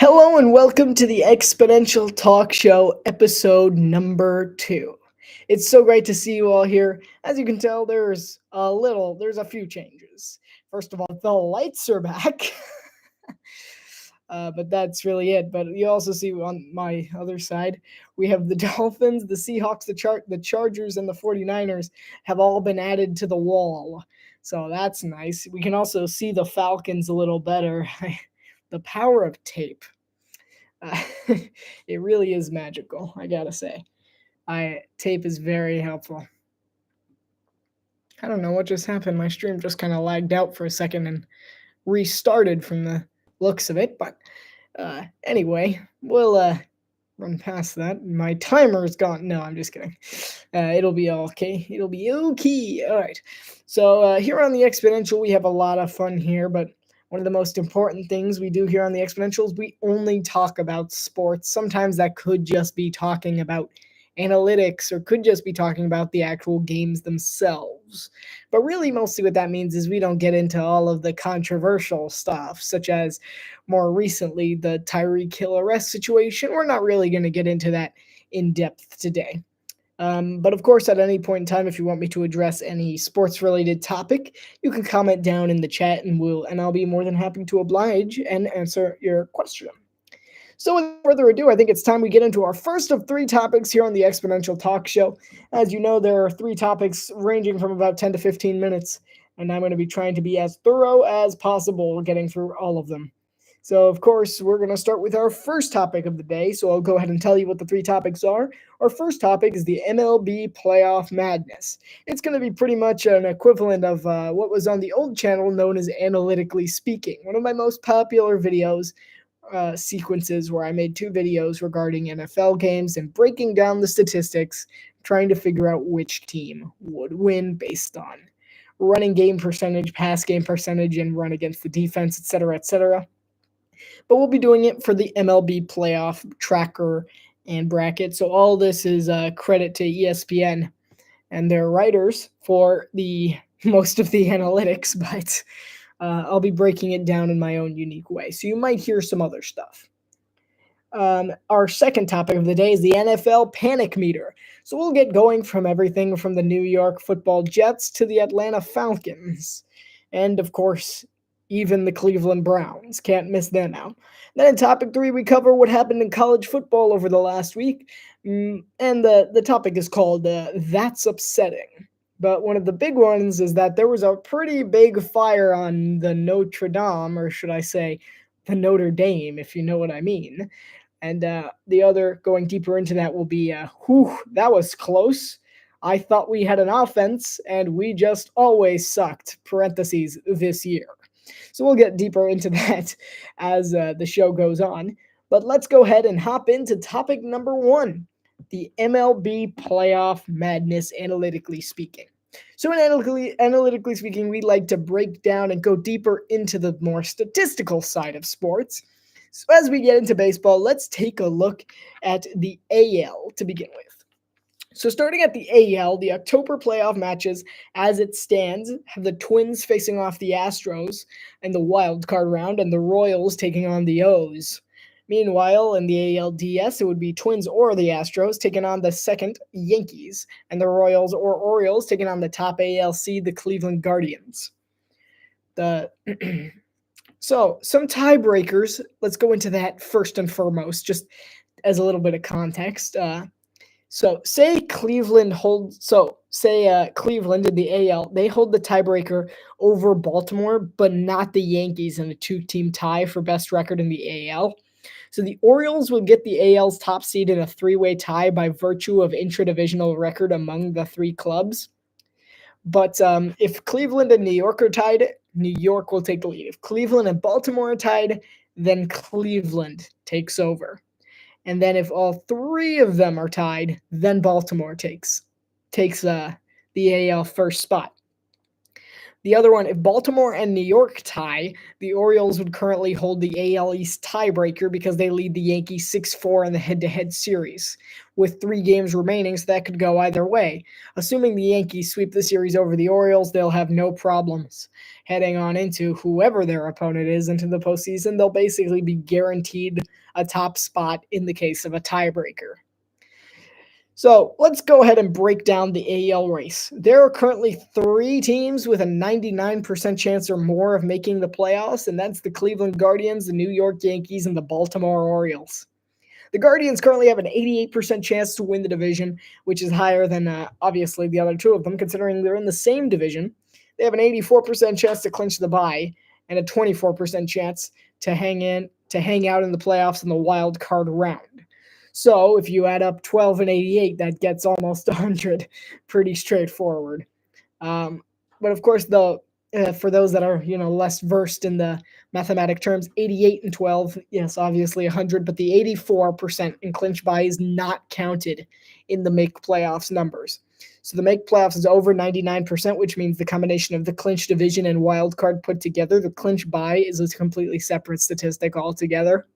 Hello and welcome to the Exponential Talk Show, episode number 2. It's so great to see you all here. As you can tell, there's a few changes. First of all, the lights are back, but that's really it. But you also see on my other side, we have the Dolphins, the Seahawks, the Chargers, and the 49ers have all been added to the wall. So that's nice. We can also see the Falcons a little better. The power of tape. Uh, it really is magical, I gotta say. Tape is very helpful. I don't know what just happened. My stream just kind of lagged out for a second and restarted from the looks of it. But anyway, we'll run past that. My timer is gone. No, I'm just kidding. It'll be okay. It'll be okay. All right. So here on the Exponential, we have a lot of fun here, but one of the most important things we do here on the Exponentials, we only talk about sports. Sometimes that could just be talking about analytics or could just be talking about the actual games themselves. But really, mostly what that means is we don't get into all of the controversial stuff, such as more recently the Tyreek Hill arrest situation. We're not really going to get into that in depth today. But of course, at any point in time, if you want me to address any sports-related topic, you can comment down in the chat, and I'll be more than happy to oblige and answer your question. So, without further ado, I think it's time we get into our first of 3 topics here on the Exponential Talk Show. As you know, there are 3 topics ranging from about 10 to 15 minutes, and I'm going to be trying to be as thorough as possible getting through all of them. So, of course, we're going to start with our first topic of the day. So I'll go ahead and tell you what the 3 topics are. Our first topic is the MLB playoff madness. It's going to be pretty much an equivalent of what was on the old channel known as Analytically Speaking, one of my most popular videos sequences where I made 2 videos regarding NFL games and breaking down the statistics, trying to figure out which team would win based on running game percentage, pass game percentage, and run against the defense, etc., etc. But we'll be doing it for the MLB playoff tracker and bracket. So all this is credit to ESPN and their writers for the most of the analytics, but I'll be breaking it down in my own unique way. So you might hear some other stuff. Our second topic of the day is the NFL panic meter. So we'll get going from everything from the New York Football Jets to the Atlanta Falcons. And of course, even the Cleveland Browns. Can't miss them out. Then in topic 3, we cover what happened in college football over the last week. And the topic is called That's Upsetting. But one of the big ones is that there was a pretty big fire on the Notre Dame, or should I say, the Notre Dame, if you know what I mean. And the other, going deeper into that, will be, that was close. I thought we had an offense, and we just always sucked, parentheses, this year. So we'll get deeper into that as the show goes on. But let's go ahead and hop into topic number 1, the MLB playoff madness, analytically speaking. So analytically speaking, we like to break down and go deeper into the more statistical side of sports. So as we get into baseball, let's take a look at the AL to begin with. So starting at the AL, the October playoff matches, as it stands, have the Twins facing off the Astros in the wild card round and the Royals taking on the O's. Meanwhile, in the ALDS, it would be Twins or the Astros taking on the second Yankees, and the Royals or Orioles taking on the top ALC, the Cleveland Guardians. So some tiebreakers. Let's go into that first and foremost, just as a little bit of context. So say Cleveland Cleveland in the AL, they hold the tiebreaker over Baltimore, but not the Yankees in a 2-team tie for best record in the AL. So the Orioles will get the AL's top seed in a 3-way tie by virtue of intra-divisional record among the 3 clubs. But if Cleveland and New York are tied, New York will take the lead. If Cleveland and Baltimore are tied, then Cleveland takes over. And then if all 3 of them are tied, then Baltimore takes the AL first spot. The other one, if Baltimore and New York tie, the Orioles would currently hold the AL East tiebreaker because they lead the Yankees 6-4 in the head-to-head series, with 3 games remaining, so that could go either way. Assuming the Yankees sweep the series over the Orioles, they'll have no problems heading on into whoever their opponent is into the postseason. They'll basically be guaranteed a top spot in the case of a tiebreaker. So let's go ahead and break down the AL race. There are currently 3 teams with a 99% chance or more of making the playoffs, and that's the Cleveland Guardians, the New York Yankees, and the Baltimore Orioles. The Guardians currently have an 88% chance to win the division, which is higher than obviously the other 2 of them, considering they're in the same division. They have an 84% chance to clinch the bye and a 24% chance to hang out in the playoffs in the wild card round. So if you add up 12 and 88, that gets almost 100. Pretty straightforward. But of course, for those that are less versed in the mathematic terms, 88 and 12, yes, obviously 100, but the 84% in clinch bye is not counted in the make playoffs numbers. So the make playoffs is over 99%, which means the combination of the clinch division and wild card put together. The clinch bye is a completely separate statistic altogether.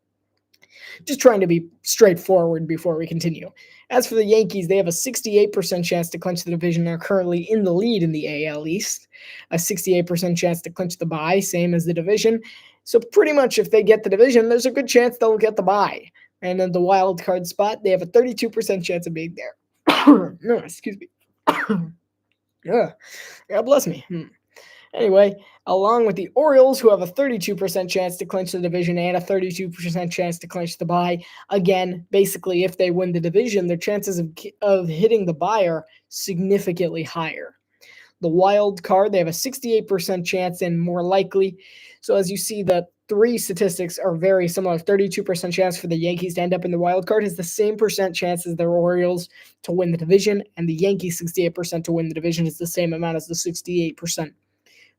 Just trying to be straightforward before we continue. As for the Yankees, they have a 68% chance to clinch the division and are currently in the lead in the AL East. A 68% chance to clinch the bye, same as the division. So pretty much if they get the division, there's a good chance they'll get the bye. And then the wild card spot, they have a 32% chance of being there. No, excuse me. God bless me. Anyway, along with the Orioles, who have a 32% chance to clinch the division and a 32% chance to clinch the bye. Again, basically, if they win the division, their chances of hitting the bye are significantly higher. The wild card, they have a 68% chance and more likely. So as you see, the 3 statistics are very similar. 32% chance for the Yankees to end up in the wild card is the same percent chance as their Orioles to win the division, and the Yankees 68% to win the division is the same amount as the 68%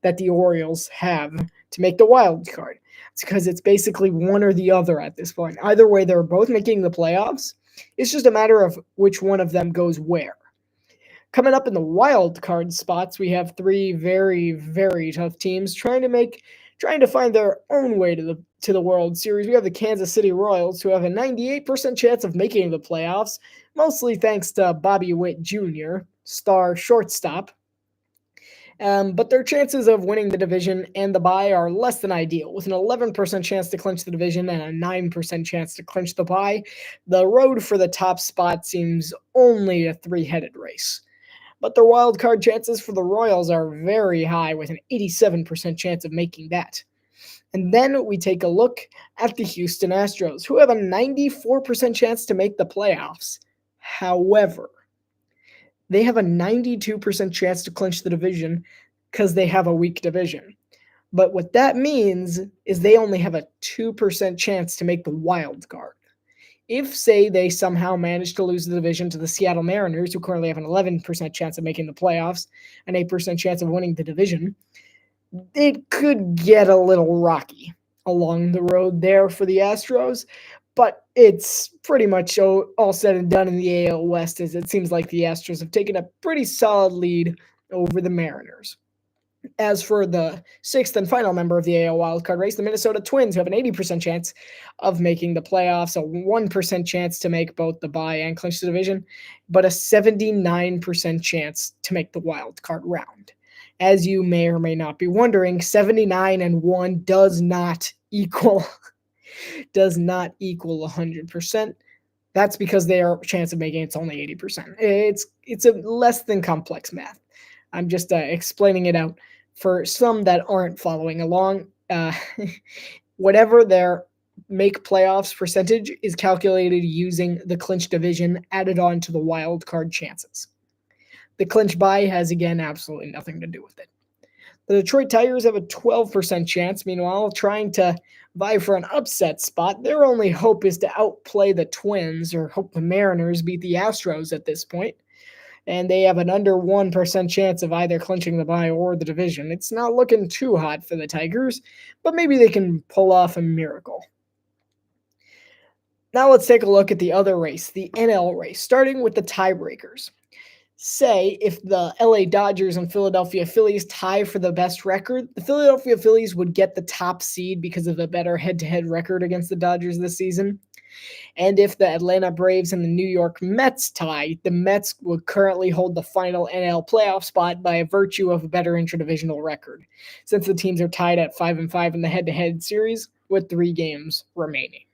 that the Orioles have to make the wild card. It's because it's basically one or the other at this point. Either way, they're both making the playoffs. It's just a matter of which one of them goes where. Coming up in the wild card spots, we have 3 very, very tough teams trying to find their own way to the World Series. We have the Kansas City Royals, who have a 98% chance of making the playoffs, mostly thanks to Bobby Witt Jr., star shortstop. But their chances of winning the division and the bye are less than ideal, with an 11% chance to clinch the division and a 9% chance to clinch the bye. The road for the top spot seems only a 3-headed race. But their wild card chances for the Royals are very high, with an 87% chance of making that. And then we take a look at the Houston Astros, who have a 94% chance to make the playoffs. However, they have a 92% chance to clinch the division because they have a weak division. But what that means is they only have a 2% chance to make the wild card. If, say, they somehow manage to lose the division to the Seattle Mariners, who currently have an 11% chance of making the playoffs, an 8% chance of winning the division, it could get a little rocky along the road there for the Astros. But it's pretty much all said and done in the AL West, as it seems like the Astros have taken a pretty solid lead over the Mariners. As for the 6th and final member of the AL wildcard race, the Minnesota Twins have an 80% chance of making the playoffs, a 1% chance to make both the bye and clinch the division, but a 79% chance to make the wild card round. As you may or may not be wondering, 79 and 1 does not equal 100%. That's because their chance of making it's only 80%. It's a less than complex math. I'm just explaining it out for some that aren't following along. Whatever their make playoffs percentage is calculated using the clinch division added on to the wild card chances. The clinch bye has, again, absolutely nothing to do with it. The Detroit Tigers have a 12% chance. Meanwhile, trying to vie for an upset spot, their only hope is to outplay the Twins or hope the Mariners beat the Astros at this point. And they have an under 1% chance of either clinching the bye or the division. It's not looking too hot for the Tigers, but maybe they can pull off a miracle. Now let's take a look at the other race, the NL race, starting with the tiebreakers. say if the LA Dodgers and Philadelphia Phillies tie for the best record, the Philadelphia Phillies would get the top seed because of the better head-to-head record against the Dodgers this season. And if the Atlanta Braves and the New York Mets tie, the Mets would currently hold the final NL playoff spot by virtue of a better interdivisional record, since the teams are tied at 5-5 in the head-to-head series with 3 games remaining.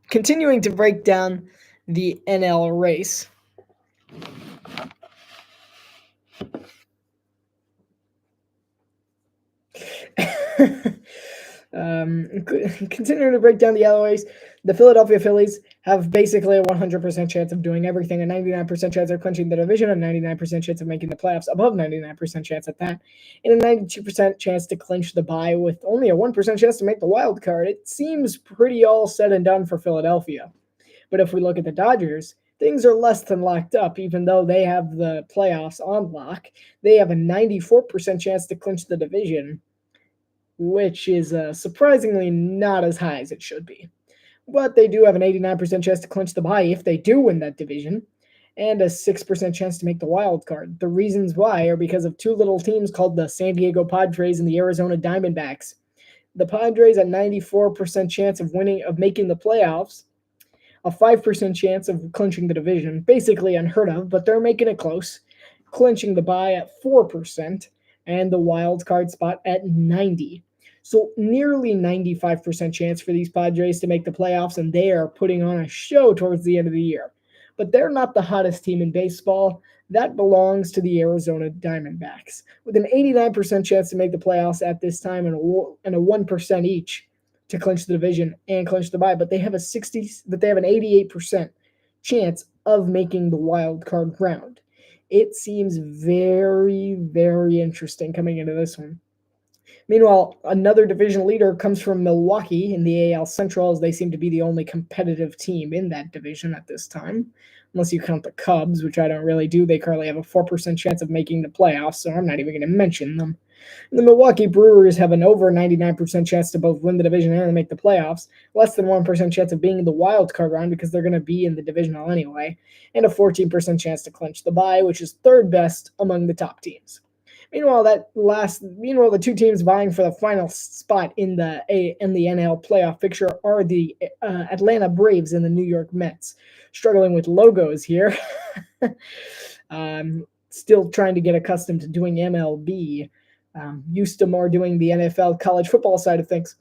Continuing to break down the NL race. Continuing to break down the NL race, the Philadelphia Phillies have basically a 100% chance of doing everything, a 99% chance of clinching the division, a 99% chance of making the playoffs, above 99% chance at that, and a 92% chance to clinch the bye with only a 1% chance to make the wild card. It seems pretty all said and done for Philadelphia. But if we look at the Dodgers, things are less than locked up, even though they have the playoffs on lock. They have a 94% chance to clinch the division, which is surprisingly not as high as it should be. But they do have an 89% chance to clinch the bye if they do win that division, and a 6% chance to make the wild card. The reasons why are because of 2 little teams called the San Diego Padres and the Arizona Diamondbacks. The Padres a 94% chance of making the playoffs, a 5% chance of clinching the division, basically unheard of, but they're making it close, clinching the bye at 4%, and the wild card spot at 90. So nearly 95% chance for these Padres to make the playoffs, and they are putting on a show towards the end of the year. But they're not the hottest team in baseball. That belongs to the Arizona Diamondbacks, with an 89% chance to make the playoffs at this time and a 1% each to clinch the division and clinch the bye. But they have an 88% chance of making the wild card round. It seems very, very interesting coming into this one. Meanwhile, another division leader comes from Milwaukee in the AL Central, as they seem to be the only competitive team in that division at this time, unless you count the Cubs, which I don't really do. They currently have a 4% chance of making the playoffs, so I'm not even going to mention them. The Milwaukee Brewers have an over 99% chance to both win the division and make the playoffs, less than 1% chance of being in the wild card round because they're going to be in the divisional anyway, and a 14% chance to clinch the bye, which is 3rd best among the top teams. Meanwhile, the 2 teams vying for the final spot in the NL playoff picture are the Atlanta Braves and the New York Mets. Struggling with logos here. Still trying to get accustomed to doing MLB. Used to more doing the NFL college football side of things.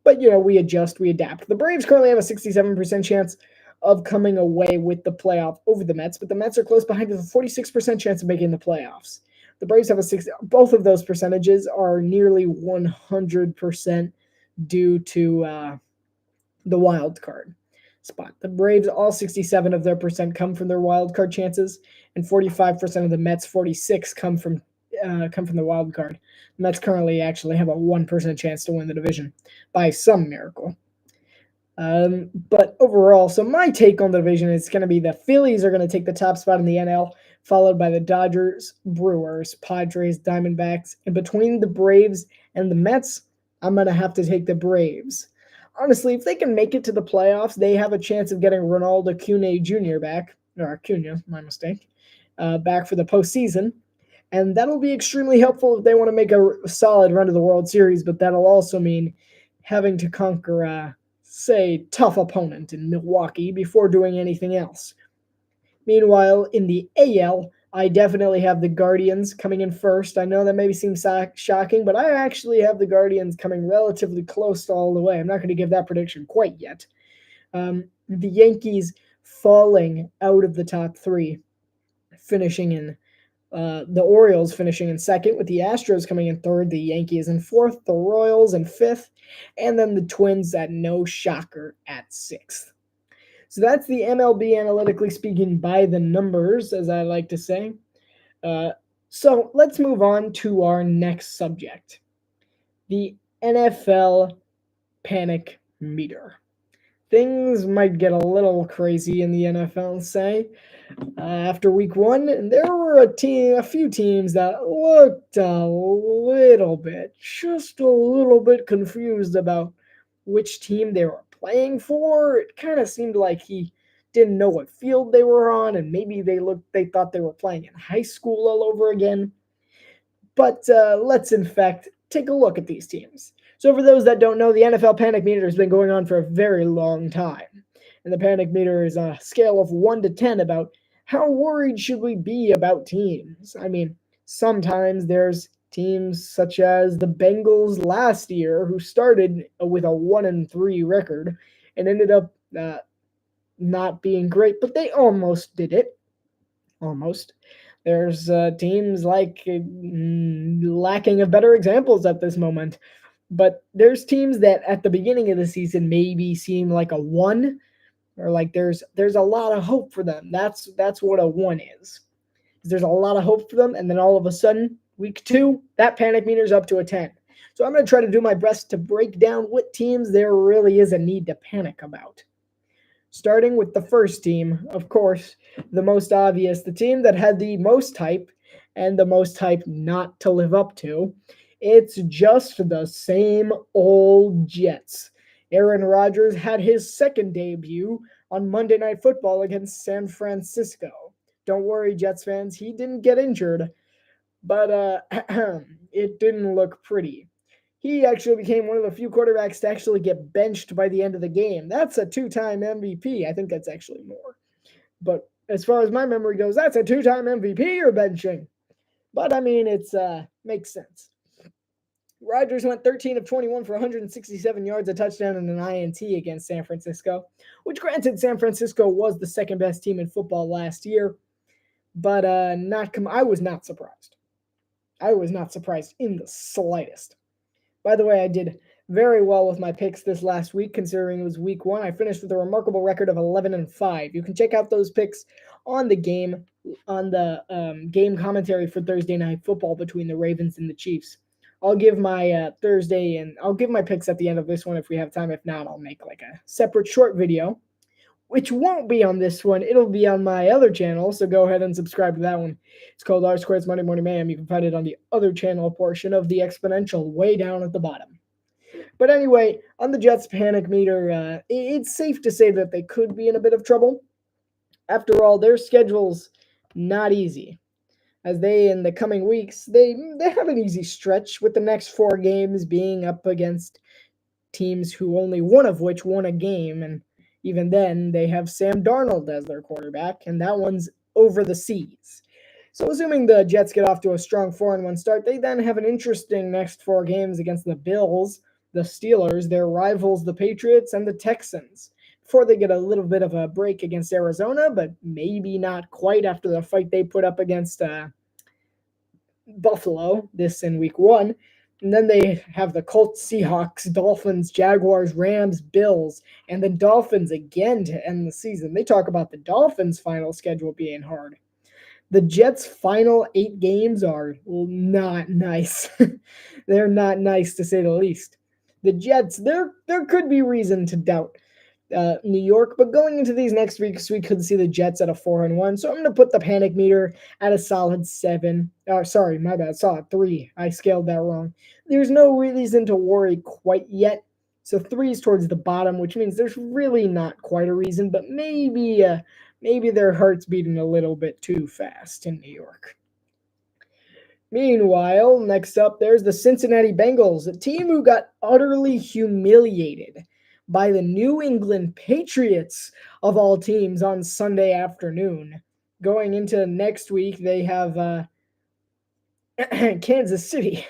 But, we adjust, we adapt. The Braves currently have a 67% chance of coming away with the playoff over the Mets, but the Mets are close behind with a 46% chance of making the playoffs. The Braves have both of those percentages are nearly 100% due to the wild card spot. The Braves, all 67 of their percent come from their wild card chances, and 45% of the Mets, 46 come from the wild card. The Mets currently actually have a 1% chance to win the division by some miracle. But overall, so my take on the division is going to be the Phillies are going to take the top spot in the NL, followed by the Dodgers, Brewers, Padres, Diamondbacks, and between the Braves and the Mets, I'm going to have to take the Braves. Honestly, if they can make it to the playoffs, they have a chance of getting Ronald Acuna Jr. back, or Acuna, my mistake, back for the postseason. And that'll be extremely helpful if they want to make a solid run to the World Series, but that'll also mean having to conquer tough opponent in Milwaukee before doing anything else. Meanwhile, in the AL, I definitely have the Guardians coming in first. I know that maybe seems shocking, but I actually have the Guardians coming relatively close to all the way. I'm not going to give that prediction quite yet. The Yankees falling out of the top 3, finishing in the Orioles finishing in second, with the Astros coming in third, the Yankees in fourth, the Royals in fifth, and then the Twins at no shocker at sixth. So that's the MLB analytically speaking by the numbers, as I like to say. So let's move on to our next subject, the NFL panic meter. Things might get a little crazy in the NFL, say. After week 1, there were a few teams that looked just a little bit confused about which team they were playing for. It kind of seemed like he didn't know what field they were on, and maybe they thought they were playing in high school all over again. But let's in fact take a look at these teams. So for those that don't know, the NFL Panic Meter has been going on for a very long time. And the Panic Meter is a scale of 1 to 10 about how worried should we be about teams. I mean, sometimes there's teams such as the Bengals last year who started with a 1-3 record and ended up not being great, but they almost did it. Almost. There's teams like lacking of better examples at this moment, but there's teams that at the beginning of the season maybe seem like a 1, or like there's a lot of hope for them. That's what a 1 is. There's a lot of hope for them, and then all of a sudden, week 2, that panic meter's up to a 10. So I'm going to try to do my best to break down what teams there really is a need to panic about. Starting with the first team, of course, the most obvious, the team that had the most hype and the most hype not to live up to. It's just the same old Jets. Aaron Rodgers had his second debut on Monday Night Football against San Francisco. Don't worry, Jets fans, he didn't get injured, but it didn't look pretty. He actually became one of the few quarterbacks to actually get benched by the end of the game. That's a 2-time MVP. I think that's actually more. But as far as my memory goes, that's a 2-time MVP you're benching. But I mean, it's makes sense. Rodgers went 13 of 21 for 167 yards, a touchdown, and an INT against San Francisco, which granted San Francisco was the second best team in football last year, but I was not surprised. I was not surprised in the slightest. By the way, I did very well with my picks this last week, considering it was week 1. I finished with a remarkable record of 11-5. You can check out those picks on the game commentary for Thursday Night Football between the Ravens and the Chiefs. I'll give my Thursday, and I'll give my picks at the end of this one if we have time. If not, I'll make like a separate short video, which won't be on this one. It'll be on my other channel, so go ahead and subscribe to that one. It's called R Squared's Monday Morning Mayhem. You can find it on the other channel portion of the Exponential, way down at the bottom. But anyway, on the Jets panic meter, it's safe to say that they could be in a bit of trouble. After all, their schedule's not easy, as they, in the coming weeks, they have an easy stretch, with the next 4 games being up against teams who only one of which won a game, and even then, they have Sam Darnold as their quarterback, and that one's over the seas. So assuming the Jets get off to a strong 4-1 start, they then have an interesting next 4 games against the Bills, the Steelers, their rivals, the Patriots, and the Texans, before they get a little bit of a break against Arizona, but maybe not quite after the fight they put up against Buffalo, this in week 1. And then they have the Colts, Seahawks, Dolphins, Jaguars, Rams, Bills, and the Dolphins again to end the season. They talk about the Dolphins' final schedule being hard. The Jets' final 8 games are not nice. They're not nice, to say the least. The Jets, there could be reason to doubt New York, but going into these next weeks, we could see the Jets at a 4-1. So I'm going to put the panic meter at a solid 7. Sorry, my bad, solid 3. I scaled that wrong. There's no reason to worry quite yet. So 3 is towards the bottom, which means there's really not quite a reason, but maybe their heart's beating a little bit too fast in New York. Meanwhile, next up, there's the Cincinnati Bengals, a team who got utterly humiliated by the New England Patriots, of all teams, on Sunday afternoon. Going into next week, they have Kansas City.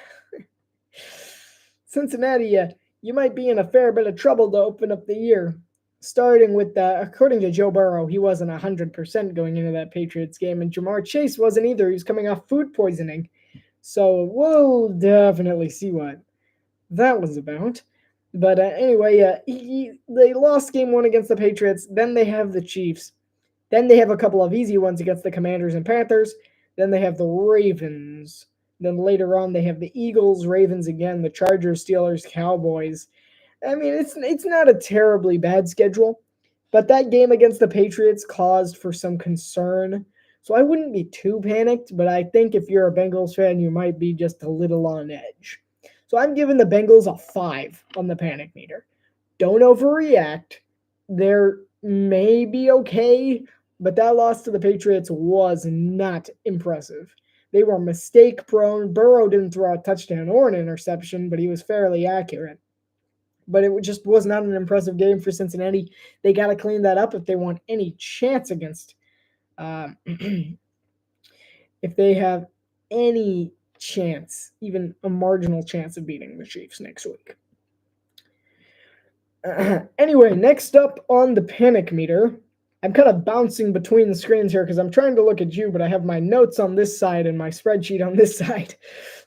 Cincinnati, you might be in a fair bit of trouble to open up the year. Starting with, according to Joe Burrow, he wasn't 100% going into that Patriots game, and Jamar Chase wasn't either. He was coming off food poisoning. So we'll definitely see what that was about. But anyway, they lost game 1 against the Patriots. Then they have the Chiefs. Then they have a couple of easy ones against the Commanders and Panthers. Then they have the Ravens. Then later on, they have the Eagles, Ravens again, the Chargers, Steelers, Cowboys. I mean, it's not a terribly bad schedule, but that game against the Patriots caused for some concern. So I wouldn't be too panicked, but I think if you're a Bengals fan, you might be just a little on edge. So I'm giving the Bengals a 5 on the panic meter. Don't overreact. They're maybe okay, but that loss to the Patriots was not impressive. They were mistake prone. Burrow didn't throw a touchdown or an interception, but he was fairly accurate. But it just was not an impressive game for Cincinnati. They got to clean that up if they want any chance against, if they have any chance, even a marginal chance of beating the Chiefs next week. Anyway, next up on the panic meter, I'm kind of bouncing between the screens here because I'm trying to look at you, but I have my notes on this side and my spreadsheet on this side.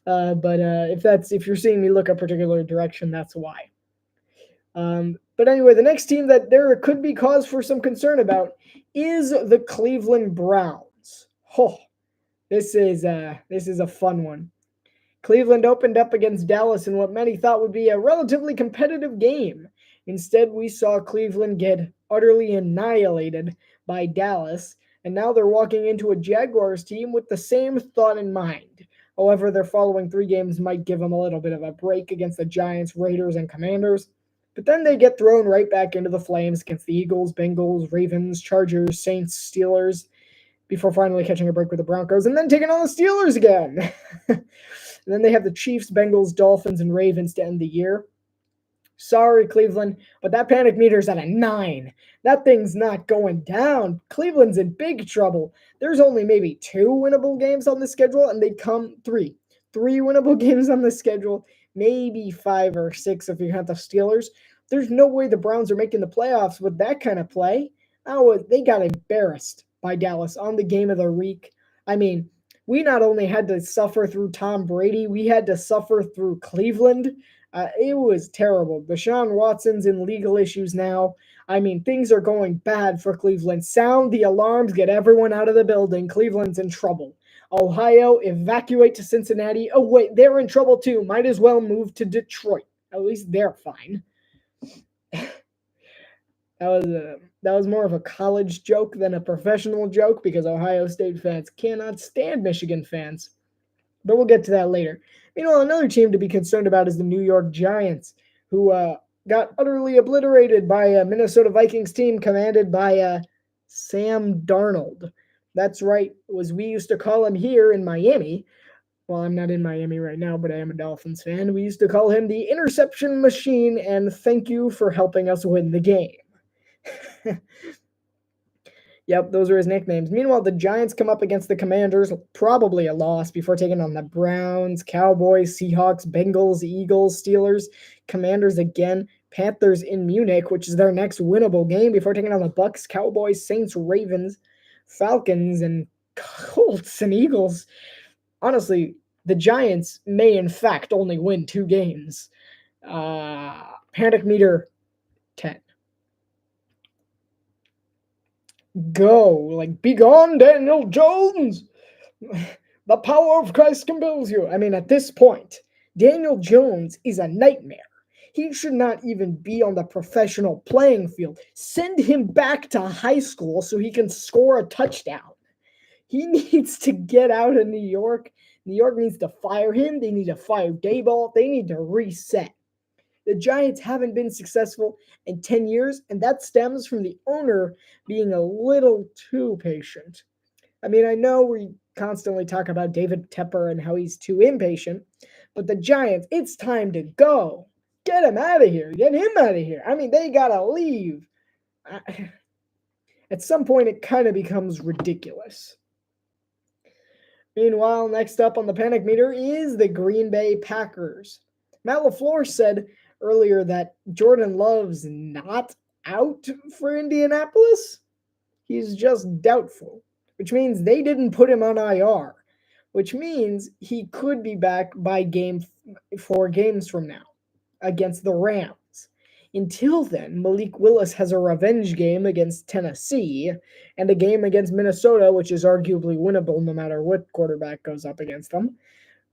But if you're seeing me look a particular direction, that's why. But anyway, the next team that there could be cause for some concern about is the Cleveland Browns. Oh, this is a fun one. Cleveland opened up against Dallas in what many thought would be a relatively competitive game. Instead, we saw Cleveland get utterly annihilated by Dallas, and now they're walking into a Jaguars team with the same thought in mind. However, their following 3 games might give them a little bit of a break against the Giants, Raiders, and Commanders. But then they get thrown right back into the flames against the Eagles, Bengals, Ravens, Chargers, Saints, Steelers, before finally catching a break with the Broncos and then taking on the Steelers again. And then they have the Chiefs, Bengals, Dolphins, and Ravens to end the year. Sorry, Cleveland, but that panic meter's at a 9. That thing's not going down. Cleveland's in big trouble. There's only maybe 2 winnable games on the schedule, and they come 3. 3 winnable games on the schedule, maybe 5 or 6 if you count the Steelers. There's no way the Browns are making the playoffs with that kind of play. Oh, they got embarrassed by Dallas on the game of the week. I mean, we not only had to suffer through Tom Brady, we had to suffer through Cleveland. It was terrible. Deshaun Watson's in legal issues now. I mean, things are going bad for Cleveland. Sound the alarms, get everyone out of the building. Cleveland's in trouble. Ohio, evacuate to Cincinnati. Oh, wait, they're in trouble too. Might as well move to Detroit. At least they're fine. That was more of a college joke than a professional joke because Ohio State fans cannot stand Michigan fans. But we'll get to that later. Meanwhile, another team to be concerned about is the New York Giants, who got utterly obliterated by a Minnesota Vikings team commanded by Sam Darnold. That's right, as we used to call him here in Miami. Well, I'm not in Miami right now, but I am a Dolphins fan. We used to call him the interception machine, and thank you for helping us win the game. Yep, those are his nicknames. Meanwhile, the Giants come up against the Commanders, probably a loss, before taking on the Browns, Cowboys, Seahawks, Bengals, Eagles, Steelers, Commanders again, Panthers in Munich, which is their next winnable game, before taking on the Bucks, Cowboys, Saints, Ravens, Falcons, and Colts and Eagles. Honestly, the Giants may in fact only win 2 games. Panic meter 10. Go, like, be gone, Daniel Jones. The power of Christ compels you. I mean, at this point, Daniel Jones is a nightmare. He should not even be on the professional playing field. Send him back to high school so he can score a touchdown. He needs to get out of New York. New York needs to fire him. They need to fire Daboll. They need to reset. The Giants haven't been successful in 10 years, and that stems from the owner being a little too patient. I mean, I know we constantly talk about David Tepper and how he's too impatient, but the Giants, it's time to go. Get him out of here. Get him out of here. I mean, they got to leave. At some point, it kind of becomes ridiculous. Meanwhile, next up on the panic meter is the Green Bay Packers. Matt LaFleur said earlier that Jordan Love's not out for Indianapolis. He's just doubtful, which means they didn't put him on IR, which means he could be back by 4 games from now against the Rams. Until then, Malik Willis has a revenge game against Tennessee and a game against Minnesota, which is arguably winnable no matter what quarterback goes up against them.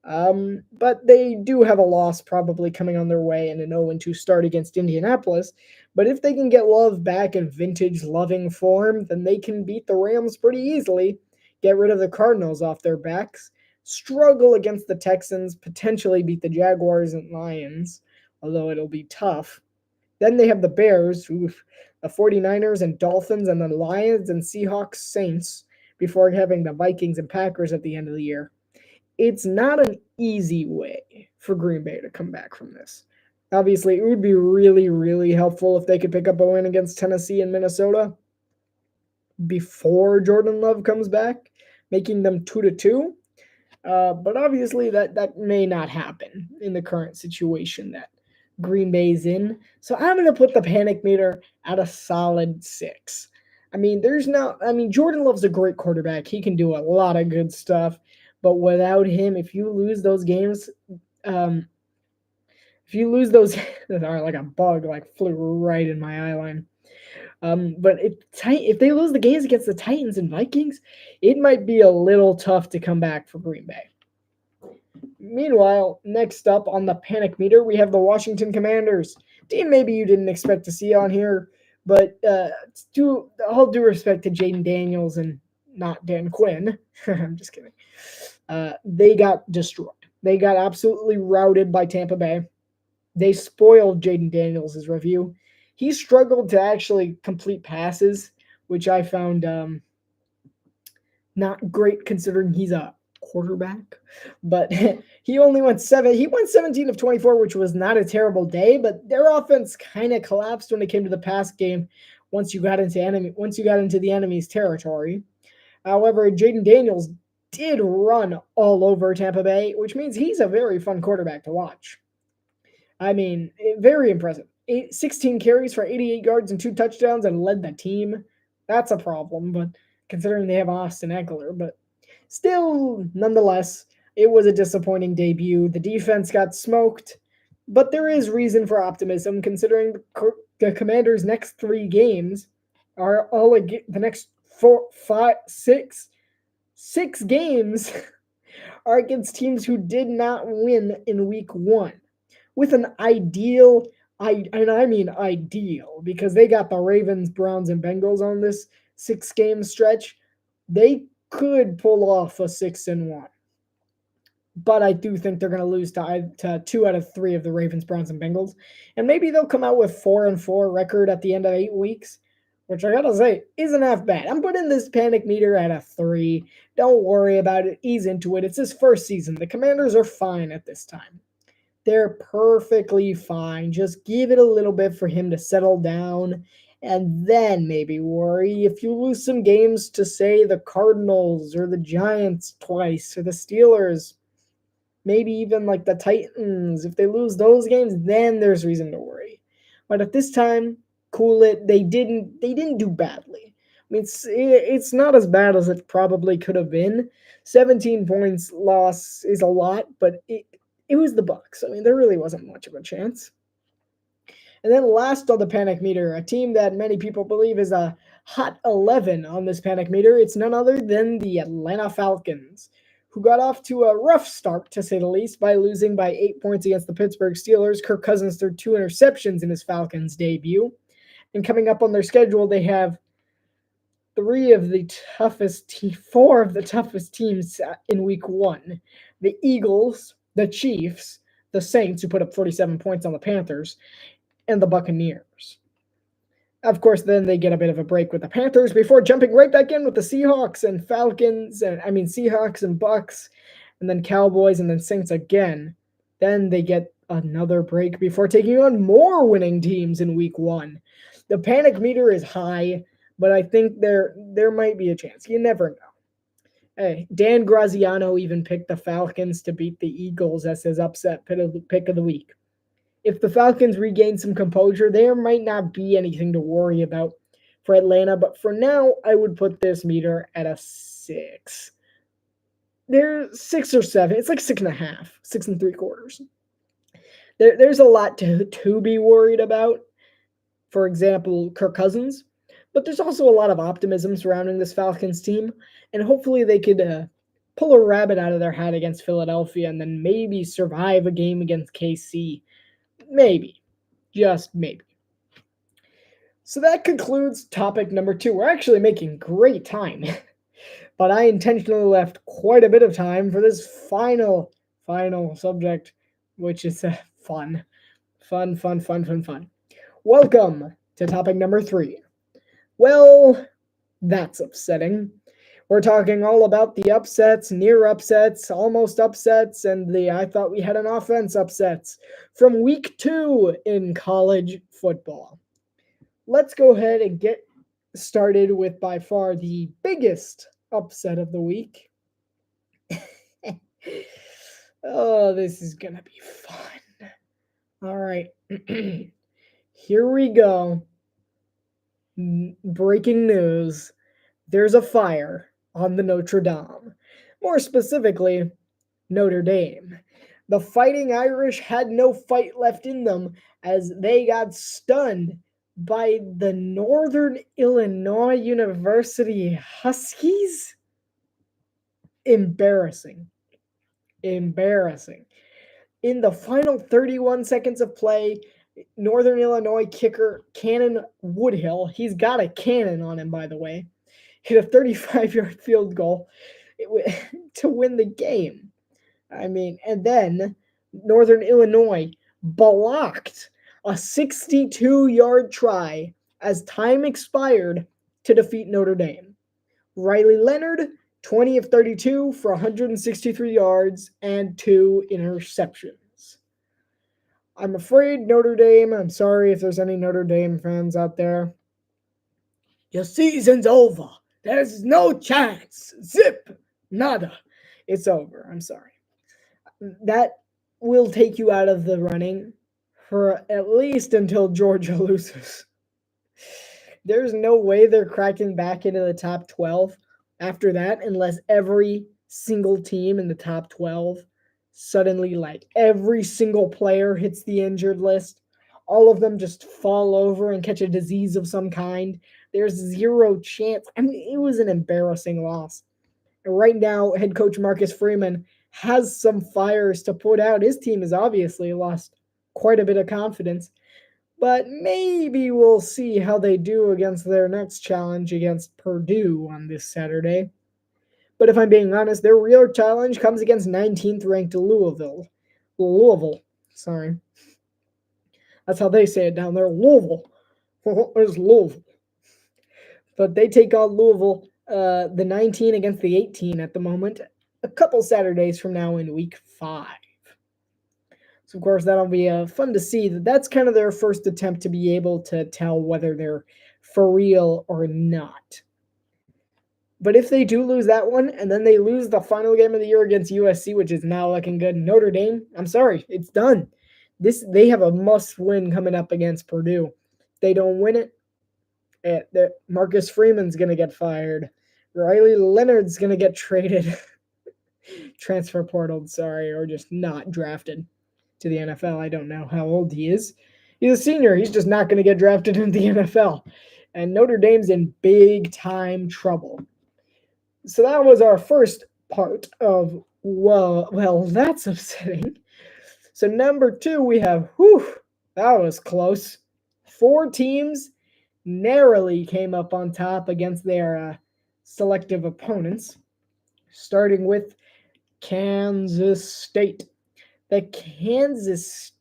But they do have a loss probably coming on their way and an 0-2 start against Indianapolis. But if they can get Love back in vintage loving form, then they can beat the Rams pretty easily, get rid of the Cardinals off their backs, struggle against the Texans, potentially beat the Jaguars and Lions, although it'll be tough. Then they have the Bears, the 49ers and Dolphins, and the Lions and Seahawks, Saints, before having the Vikings and Packers at the end of the year. It's not an easy way for Green Bay to come back from this. Obviously, it would be really, really helpful if they could pick up a win against Tennessee and Minnesota before Jordan Love comes back, making them 2-2. But obviously, that may not happen in the current situation that Green Bay's in. So I'm going to put the panic meter at a solid 6. Jordan Love's a great quarterback. He can do a lot of good stuff. But without him, if you lose those games, sorry, like a bug flew right in my eyeline. But if they lose the games against the Titans and Vikings, it might be a little tough to come back for Green Bay. Meanwhile, next up on the panic meter, we have the Washington Commanders. Team maybe you didn't expect to see on here, but all due respect to Jaden Daniels and not Dan Quinn, I'm just kidding. They got destroyed. They got absolutely routed by Tampa Bay. They spoiled Jaden Daniels' review. He struggled to actually complete passes, which I found not great considering he's a quarterback. But he went 17 of 24, which was not a terrible day, but their offense kind of collapsed when it came to the pass game once you got into the enemy's territory. However, Jaden Daniels did run all over Tampa Bay, which means he's a very fun quarterback to watch. I mean, very impressive. 16 carries for 88 yards and 2 touchdowns and led the team. That's a problem, but considering they have Austin Eckler. But still, nonetheless, it was a disappointing debut. The defense got smoked, but there is reason for optimism considering the Commanders' next 3 games are all the next 6 games are against teams who did not win in week 1. With an ideal, because they got the Ravens, Browns, and Bengals on this 6-game stretch, they could pull off a 6-1. But I do think they're going to lose to 2 out of 3 of the Ravens, Browns, and Bengals. And maybe they'll come out with 4-4 record at the end of 8 weeks, which I gotta say isn't half bad. I'm putting this panic meter at a 3. Don't worry about it. Ease into it. It's his first season. The Commanders are fine at this time. They're perfectly fine. Just give it a little bit for him to settle down and then maybe worry. If you lose some games to, say, the Cardinals or the Giants twice or the Steelers, maybe even like the Titans, if they lose those games, then there's reason to worry. But at this time, cool it. They didn't do badly. I mean, it's not as bad as it probably could have been. 17 points loss is a lot, but it was the Bucs. I mean, there really wasn't much of a chance. And then last on the panic meter, a team that many people believe is a hot 11 on this panic meter. It's none other than the Atlanta Falcons, who got off to a rough start, to say the least, by losing by 8 points against the Pittsburgh Steelers. Kirk Cousins threw 2 interceptions in his Falcons debut. And coming up on their schedule, they have 4 of the toughest teams in week 1. The Eagles, the Chiefs, the Saints, who put up 47 points on the Panthers, and the Buccaneers. Of course, then they get a bit of a break with the Panthers before jumping right back in with the Seahawks and Seahawks and Bucks, and then Cowboys and then Saints again. Then they get another break before taking on more winning teams in week 1. The panic meter is high, but I think there might be a chance. You never know. Hey, Dan Graziano even picked the Falcons to beat the Eagles as his upset pick of the week. If the Falcons regain some composure, there might not be anything to worry about for Atlanta, but for now, I would put this meter at a 6. They're 6 or 7. It's like 6.5, 6 3/4. There's a lot to be worried about. For example, Kirk Cousins, but there's also a lot of optimism surrounding this Falcons team, and hopefully they could pull a rabbit out of their hat against Philadelphia and then maybe survive a game against KC. Maybe. Just maybe. So that concludes topic number 2. We're actually making great time, but I intentionally left quite a bit of time for this final subject, which is fun. Welcome to topic number 3. Well, that's upsetting. We're talking all about the upsets, near upsets, almost upsets, and the I thought we had an offense upsets from week 2 in college football. Let's go ahead and get started with by far the biggest upset of the week. Oh, this is going to be fun. All right. Here we go. Breaking news. There's a fire on the Notre Dame. More specifically, Notre Dame. The Fighting Irish had no fight left in them as they got stunned by the Northern Illinois University Huskies. Embarrassing. In the final 31 seconds of play, Northern Illinois kicker Cannon Woodhill, he's got a cannon on him, by the way, hit a 35-yard field goal to win the game. And then Northern Illinois blocked a 62-yard try as time expired to defeat Notre Dame. Riley Leonard, 20 of 32 for 163 yards and 2 interceptions. I'm afraid Notre Dame, I'm sorry if there's any Notre Dame fans out there. Your season's over. There's no chance. Zip. Nada. It's over. I'm sorry. That will take you out of the running for at least until Georgia loses. There's no way they're cracking back into the top 12 after that unless every single team in the top 12 suddenly, like every single player hits the injured list. All of them just fall over and catch a disease of some kind. There's zero chance. It was an embarrassing loss. And right now, head coach Marcus Freeman has some fires to put out. His team has obviously lost quite a bit of confidence. But maybe we'll see how they do against their next challenge against Purdue on this Saturday. But if I'm being honest, their real challenge comes against 19th ranked Louisville. Sorry. That's how they say it down there. Louisville. There's Louisville. But they take on Louisville, the 19 against the 18 at the moment, a couple Saturdays from now in week 5. So, of course, that'll be fun to see. That's kind of their first attempt to be able to tell whether they're for real or not. But if they do lose that one, and then they lose the final game of the year against USC, which is now looking good, Notre Dame, I'm sorry, it's done. They have a must-win coming up against Purdue. If they don't win it, Marcus Freeman's going to get fired. Riley Leonard's going to get traded. Transfer portaled, or just not drafted to the NFL. I don't know how old he is. He's a senior. He's just not going to get drafted into the NFL. And Notre Dame's in big-time trouble. So that was our first part of, well, that's upsetting. So number 2, we have, that was close. 4 teams narrowly came up on top against their selective opponents, starting with Kansas State. The Kansas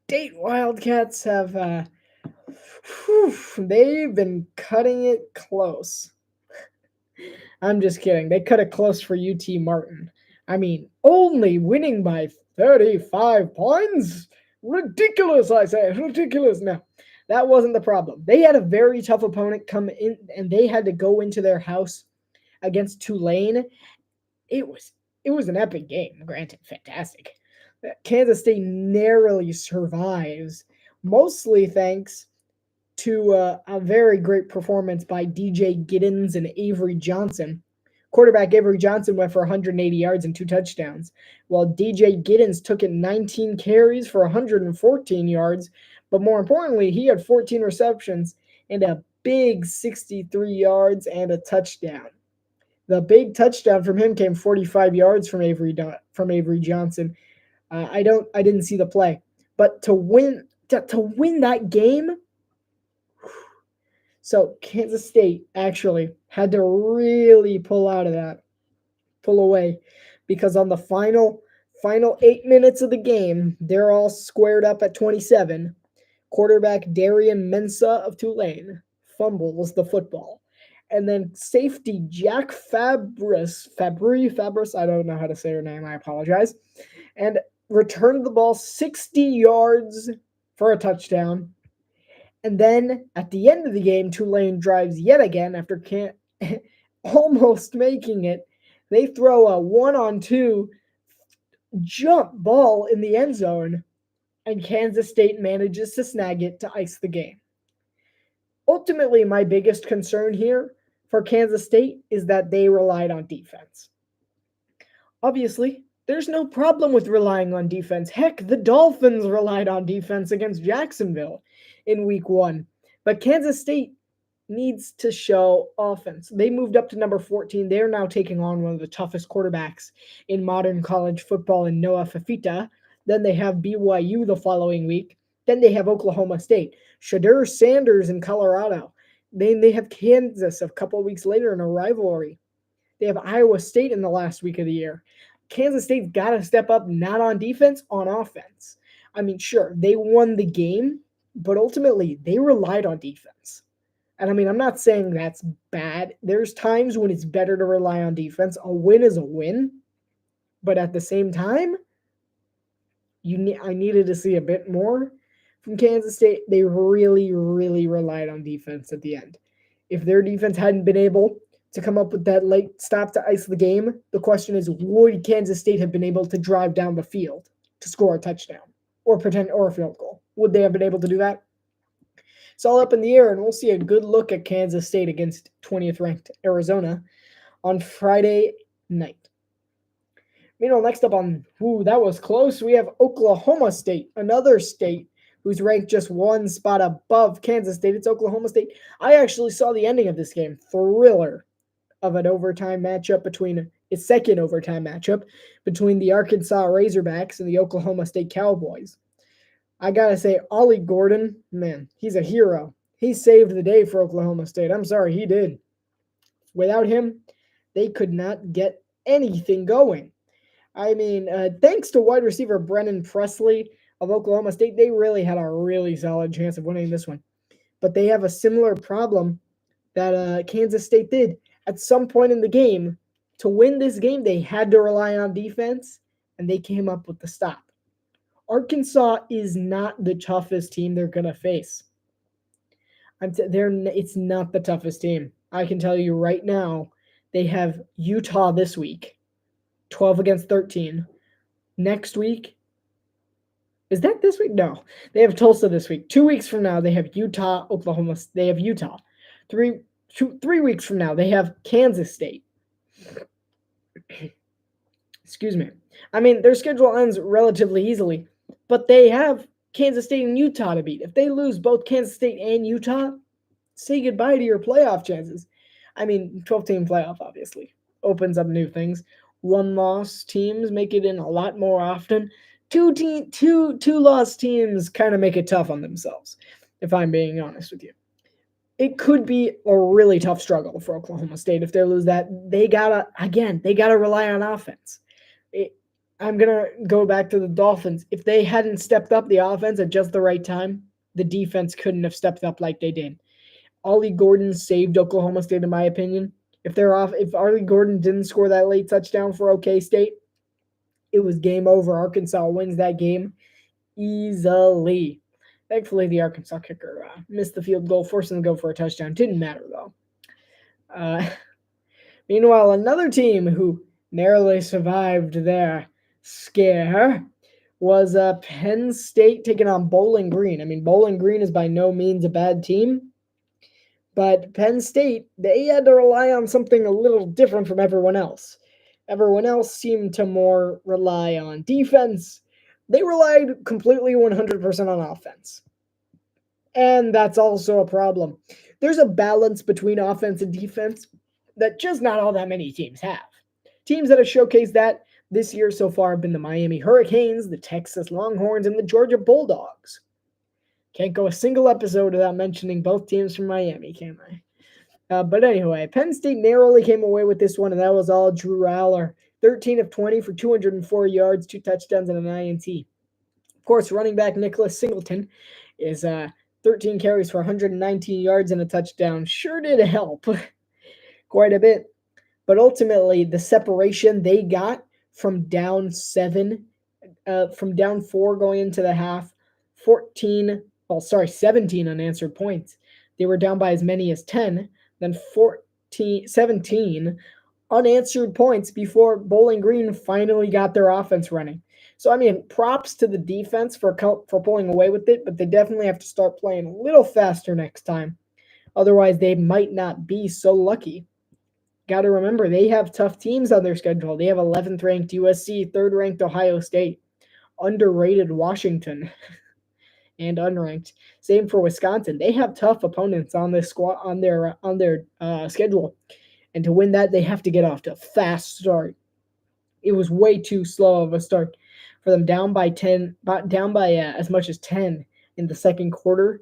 State Wildcats have, they've been cutting it close. I'm just kidding. They cut it close for UT Martin. Only winning by 35 points? Ridiculous, I say. Ridiculous. No, that wasn't the problem. They had a very tough opponent come in, and they had to go into their house against Tulane. It was an epic game. Granted, fantastic. Kansas State narrowly survives, mostly thanks to a very great performance by DJ Giddens and Avery Johnson. Quarterback Avery Johnson went for 180 yards and 2 touchdowns, while DJ Giddens took it 19 carries for 114 yards, but more importantly, he had 14 receptions and a big 63 yards and a touchdown. The big touchdown from him came 45 yards from Avery Johnson. I didn't see the play, but to win that game. So Kansas State actually had to really pull away, because on the final 8 minutes of the game, they're all squared up at 27. Quarterback Darian Mensah of Tulane fumbles the football. And then safety Jack Fabry, I don't know how to say her name, I apologize, and returned the ball 60 yards for a touchdown. And then at the end of the game, Tulane drives yet again after almost making it. They throw a 1-on-2 jump ball in the end zone, and Kansas State manages to snag it to ice the game. Ultimately, my biggest concern here for Kansas State is that they relied on defense. Obviously, there's no problem with relying on defense. Heck, the Dolphins relied on defense against Jacksonville in week 1. But Kansas State needs to show offense. They moved up to number 14. They're now taking on one of the toughest quarterbacks in modern college football in Noah Fafita. Then they have BYU the following week. Then they have Oklahoma State. Shadur Sanders in Colorado. Then they have Kansas a couple weeks later in a rivalry. They have Iowa State in the last week of the year. Kansas State's got to step up, not on defense, on offense. I mean, sure, they won the game, but ultimately they relied on defense. And I mean, I'm not saying that's bad. There's times when it's better to rely on defense. A win is a win. But at the same time, I needed to see a bit more from Kansas State. They really, really relied on defense at the end. If their defense hadn't been able to come up with that late stop to ice the game, the question is, would Kansas State have been able to drive down the field to score a touchdown or a field goal? Would they have been able to do that? It's all up in the air, and we'll see a good look at Kansas State against 20th ranked Arizona on Friday night. Meanwhile, next up that was close. We have Oklahoma State, another state who's ranked just one spot above Kansas State. It's Oklahoma State. I actually saw the ending of this game. Thriller of an overtime matchup second overtime matchup between the Arkansas Razorbacks and the Oklahoma State Cowboys. I gotta say, Ollie Gordon, man, he's a hero. He saved the day for Oklahoma State. I'm sorry, he did. Without him, they could not get anything going. I mean, thanks to wide receiver Brennan Presley of Oklahoma State, they really had a really solid chance of winning this one. But they have a similar problem that Kansas State did. At some point in the game, to win this game, they had to rely on defense, and they came up with the stop. Arkansas is not the toughest team they're going to face. It's not the toughest team. I can tell you right now, they have Utah this week, 12 against 13. Next week, is that this week? No, they have Tulsa this week. 2 weeks from now, they have Utah, Oklahoma. They have Utah. 3 weeks from now, they have Kansas State. Excuse me. I mean, their schedule ends relatively easily, but they have Kansas State and Utah to beat. If they lose both Kansas State and Utah, say goodbye to your playoff chances. I mean, 12-team playoff, obviously, opens up new things. One-loss teams make it in a lot more often. Two-loss teams kind of make it tough on themselves, if I'm being honest with you. It could be a really tough struggle for Oklahoma State if they lose that. They gotta rely on offense. I'm gonna go back to the Dolphins. If they hadn't stepped up the offense at just the right time, the defense couldn't have stepped up like they did. Ollie Gordon saved Oklahoma State, in my opinion. If Ollie Gordon didn't score that late touchdown for OK State, it was game over. Arkansas wins that game easily. Thankfully, the Arkansas kicker missed the field goal, forcing them to go for a touchdown. Didn't matter, though. Meanwhile, another team who narrowly survived their scare was Penn State taking on Bowling Green. I mean, Bowling Green is by no means a bad team, but Penn State, they had to rely on something a little different from everyone else. Everyone else seemed to more rely on defense. They relied completely 100% on offense. And that's also a problem. There's a balance between offense and defense that just not all that many teams have. Teams that have showcased that this year so far have been the Miami Hurricanes, the Texas Longhorns, and the Georgia Bulldogs. Can't go a single episode without mentioning both teams from Miami, can I? But anyway, Penn State narrowly came away with this one, and that was all Drew Aller. 13 of 20 for 204 yards, 2 touchdowns, and an INT. Of course, running back Nicholas Singleton is 13 carries for 119 yards and a touchdown. Sure did help quite a bit. But ultimately, the separation they got from down 4 going into the half, 17 unanswered points. They were down by as many as 10, then 17 unanswered points before Bowling Green finally got their offense running. So, I mean, props to the defense for pulling away with it, but they definitely have to start playing a little faster next time. Otherwise, they might not be so lucky. Got to remember, they have tough teams on their schedule. They have 11th ranked USC, 3rd ranked Ohio State, underrated Washington, and unranked. Same for Wisconsin. They have tough opponents on this squad on their schedule, and to win that, they have to get off to a fast start. It was way too slow of a start for them, down by as much as 10 in the second quarter.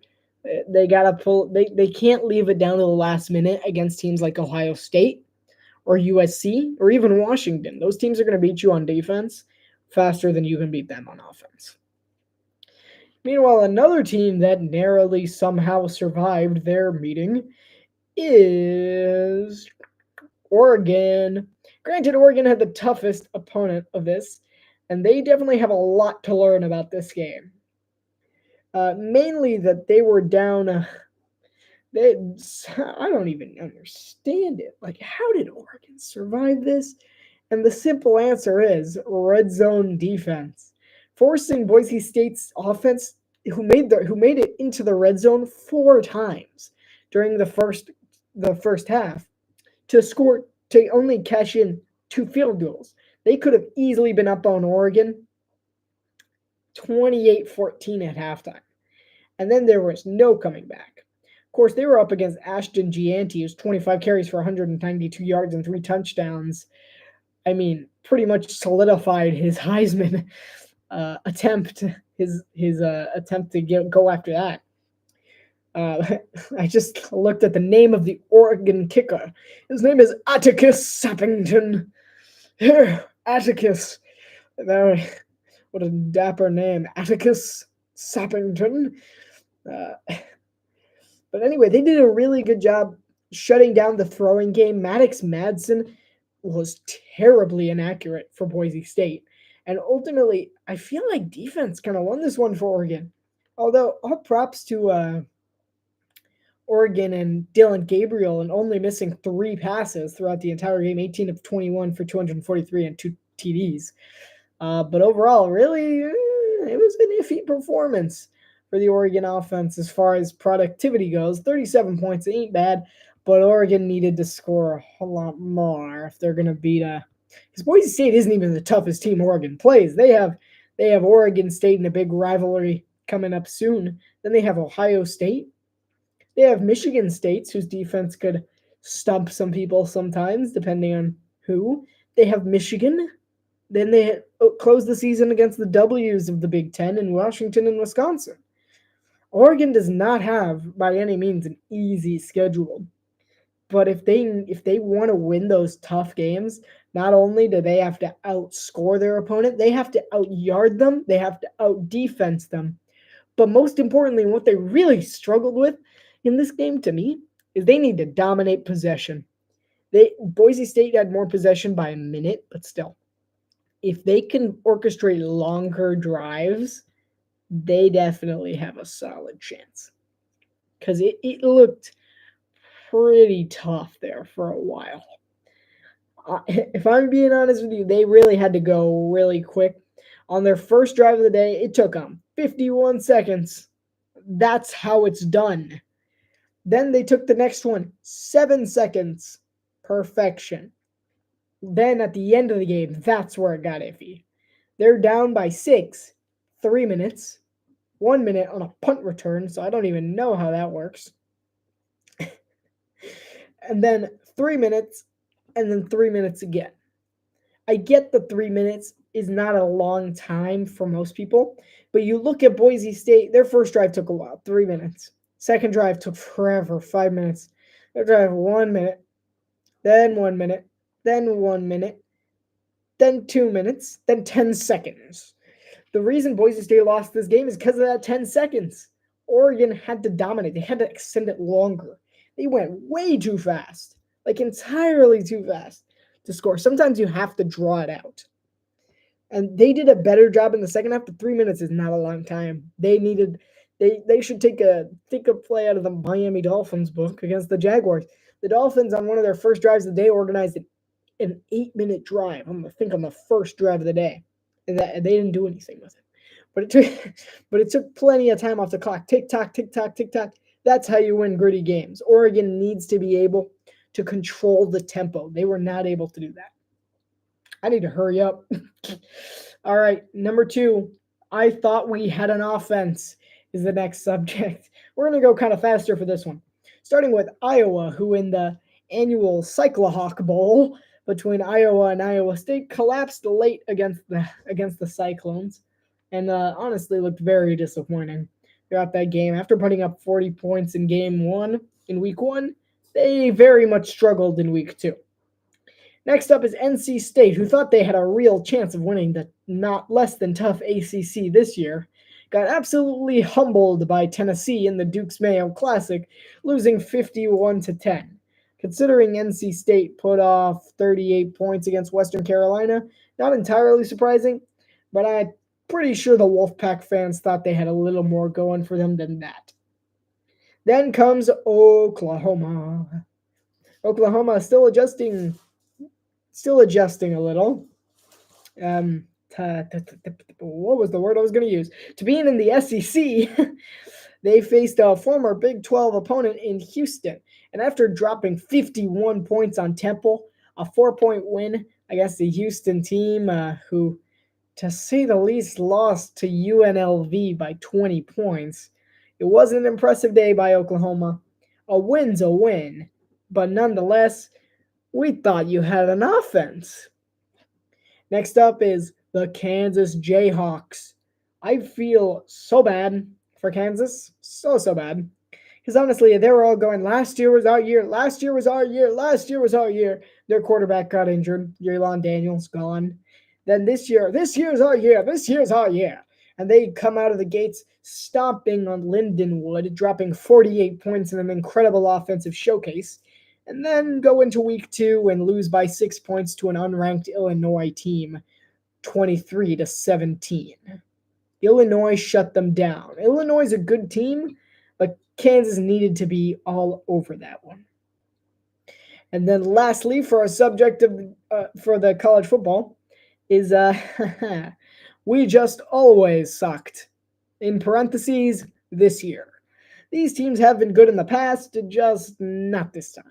They gotta pull. They can't leave it down to the last minute against teams like Ohio State or USC or even Washington. Those teams are going to beat you on defense faster than you can beat them on offense. Meanwhile, another team that narrowly somehow survived their meeting is Oregon. Granted, Oregon had the toughest opponent of this, and they definitely have a lot to learn about this game. Mainly that they were down. I don't even understand it. Like, how did Oregon survive this? And the simple answer is red zone defense, forcing Boise State's offense, who made it into the red zone 4 times during the first half, to only cash in 2 field goals. They could have easily been up on Oregon 28-14 at halftime, and then there was no coming back. Of course, they were up against Ashton Gianti, who's 25 carries for 192 yards and 3 touchdowns. I mean, pretty much solidified his Heisman attempt. His attempt to go after that. I just looked at the name of the Oregon kicker. His name is Atticus Sappington. Atticus. What a dapper name, Atticus Sappington. But anyway, they did a really good job shutting down the throwing game. Maddox Madsen was terribly inaccurate for Boise State. And ultimately, I feel like defense kind of won this one for Oregon. Although, all props to Oregon and Dylan Gabriel, and only missing 3 passes throughout the entire game, 18 of 21 for 243 and 2 TDs. But overall, really, it was an iffy performance for the Oregon offense as far as productivity goes. 37 points ain't bad, but Oregon needed to score a whole lot more if they're going to beat because Boise State isn't even the toughest team Oregon plays. They have Oregon State in a big rivalry coming up soon. Then they have Ohio State. They have Michigan State, whose defense could stump some people sometimes, depending on who. They have Michigan. Then they close the season against the W's of the Big Ten in Washington and Wisconsin. Oregon does not have, by any means, an easy schedule. But if they want to win those tough games, not only do they have to outscore their opponent, they have to out-yard them, they have to out-defense them. But most importantly, what they really struggled with in this game, to me, is they need to dominate possession. Boise State had more possession by a minute, but still. If they can orchestrate longer drives, they definitely have a solid chance. Because it looked pretty tough there for a while. If I'm being honest with you, they really had to go really quick. On their first drive of the day, it took them 51 seconds. That's how it's done. Then they took the next one, 7 seconds. Perfection. Then at the end of the game, that's where it got iffy. They're down by 6, 3 minutes, 1 minute on a punt return, so I don't even know how that works. And then 3 minutes, and then 3 minutes again. I get the 3 minutes is not a long time for most people, but you look at Boise State, their first drive took a while, 3 minutes. Second drive took forever, 5 minutes. Their drive, 1 minute, then 1 minute, then 1 minute, then 2 minutes, then 10 seconds. The reason Boise State lost this game is because of that 10 seconds. Oregon had to dominate. They had to extend it longer. They went way too fast, like entirely too fast to score. Sometimes you have to draw it out. And they did a better job in the second half, but 3 minutes is not a long time. They should take a play out of the Miami Dolphins book against the Jaguars. The Dolphins on one of their first drives of the day organized an 8-minute drive. I think on the first drive of the day, and they didn't do anything with it. But it took but it took plenty of time off the clock. Tick tock, tick tock, tick tock. That's how you win gritty games. Oregon needs to be able to control the tempo. They were not able to do that. I need to hurry up. All right, number 2. I thought we had an offense is the next subject. We're going to go kind of faster for this one. Starting with Iowa, who in the annual Cyclohawk Bowl between Iowa and Iowa State collapsed late against the Cyclones, and honestly looked very disappointing throughout that game. After putting up 40 points in week 1, they very much struggled in week 2. Next up is NC State, who thought they had a real chance of winning the not less than tough ACC this year. Got absolutely humbled by Tennessee in the Dukes Mayo Classic, losing 51-10. Considering NC State put off 38 points against Western Carolina, not entirely surprising, but I'm pretty sure the Wolfpack fans thought they had a little more going for them than that. Then comes Oklahoma. Oklahoma still adjusting a little. What was the word I was going to use? To being in the SEC, they faced a former Big 12 opponent in Houston. And after dropping 51 points on Temple, a 4-point win against the Houston team, who, to say the least, lost to UNLV by 20 points. It was an impressive day by Oklahoma. A win's a win, but nonetheless, we thought you had an offense. Next up is the Kansas Jayhawks. I feel so bad for Kansas. So bad. Because honestly, they were all going, last year was our year. Last year was our year. Last year was our year. Their quarterback got injured. Jalen Daniels gone. Then this year's our year. This year's our year. And they come out of the gates stomping on Lindenwood, dropping 48 points in an incredible offensive showcase. And then go into week 2 and lose by 6 points to an unranked Illinois team, 23-17. Illinois shut them down. Illinois is a good team, but Kansas needed to be all over that one. And then lastly, for our subject for the college football, is we just always sucked. In parentheses, this year. These teams have been good in the past, just not this time.